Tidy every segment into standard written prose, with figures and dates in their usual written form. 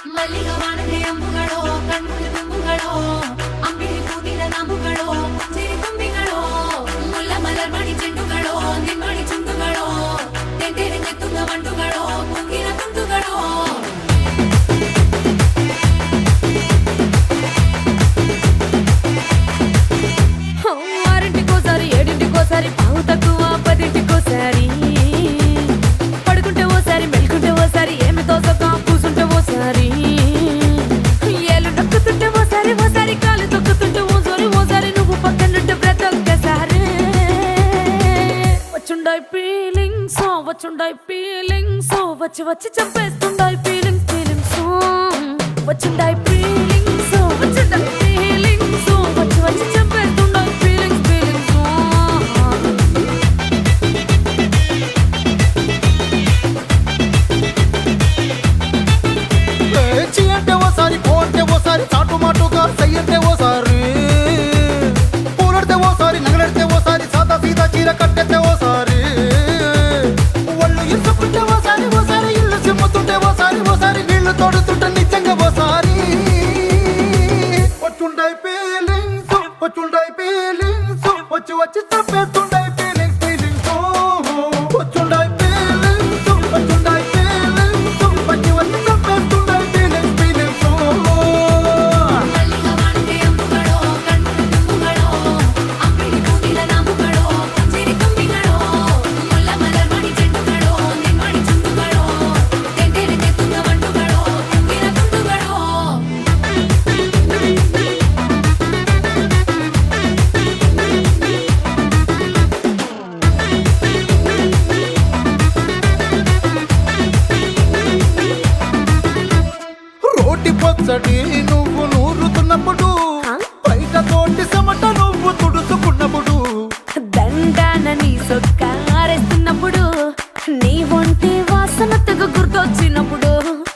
ಮಲ್ಲಿಗ ವಾಣದೆ ಅಂಬುಗಳೋ ಕಣ್ಮುಳಿ ತುಂಬುಗಳೋ ಅಂಬಿಳಿ ಕೂದಿನ ನಾಮುಗಳೋ ಚಿರಿ ತುಂಬಿಗಳೋ ಮುಲ್ಲ ಮಲರ್ ಮಣಿ ಚೆಂಡುಗಳೋ ನಿಮ್ಮಣಿ ಚುಂಡುಗಳೋ ತೆಂಟೆರೆ ತುಂಗ ಮಂಡುಗಳೋ ಕುಂಗಿನ ತುಂಡುಗಳೋ ఆరింటికోసారి ఏడింటికోసారి పావు తక్కువ పదింటికోసారి పడుకుంటే ఓసారి మెలుకుంటే ఓసారి ఏమి తోసక కూసుంటే ఓసారి ఏళ్ళు నొక్కుతుంటే ఓసారి ఓసారి కాలు తొక్కుతుంటే ఓసారి నువ్వు పక్కనుంటే బ్రతొక్కసారి వచ్చుండాయి ఫీలింగ్స్ వచ్చి వచ్చి చంపేస్తుండాయి ఫీలింగ్స్ వచ్చుండాయి ఫీలింగ్స్ వచ్చి వచ్చి చంపేస్తుండాయి చాటు మాటుగా సయ్యంటే ఓసారి పూలడితే ఓసారి నగలడితే ఓసారి సాదా సీదా చీర కట్టెతే ఓసారి ఒళ్ళు ఇసుకుంటే ఓసారి ఇల్లు సిమ్ముతుంటే ఓసారి నీళ్లు తోడుతుంటే నిజంగా ఓసారి వచ్చుండాయి ఫీలింగ్స్ వచ్చి వచ్చి తప్పేస్తుండాయి ఫీలింగ్స్ వచ్చుండాయి ఫీలింగ్స్ వచ్చి వచ్చి తప్పేస్తుండాయి ఫీలింగ్స్ ಮಲ್ಲಿಗ ವಾಣದೆ ಅಂಬುಗಳೋ ಕಣ್ಮುಳಿ ತುಂಬುಗಳೋ ಅಂಬಿಳಿ ಕೂದಿನ ನಾಮುಗಳೋ ಚಿರಿ ತುಂಬಿಗಳೋ ಮುಲ್ಲ ಮಲರ್ ಮಣಿ ಚೆಂಡುಗಳೋ ನಿಮ್ಮಣಿ ಚುಂಡುಗಳೋ ತೆಂಟೆರೆ ತುಂಗ ಮಂಡುಗಳೋ ಕುಂಗಿನ ತುಂಡುಗಳೋ రోటి పచ్చడి నువ్వు నూరుతున్నప్పుడు బయట తోటి సమట నువ్వు తుడుచుకున్నప్పుడు దండాన నీ సొక్కారేస్తున్నప్పుడు నీ ఒంటి వాసన తెగ గుర్తొచ్చినప్పుడు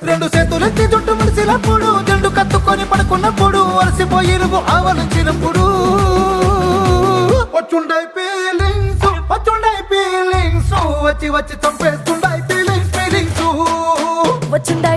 రెండు చేతులెత్తి జుట్టు ముడిసినప్పుడు జండు కత్తుకొని పడుకున్నప్పుడు అలసిపోయి నువ్వు ఆవలించినప్పుడు వచ్చుండాయి ఫీలింగ్స్ వచ్చి వచ్చి చంపేస్తుండాయి ఫీలింగ్స్ వచ్చుండాయి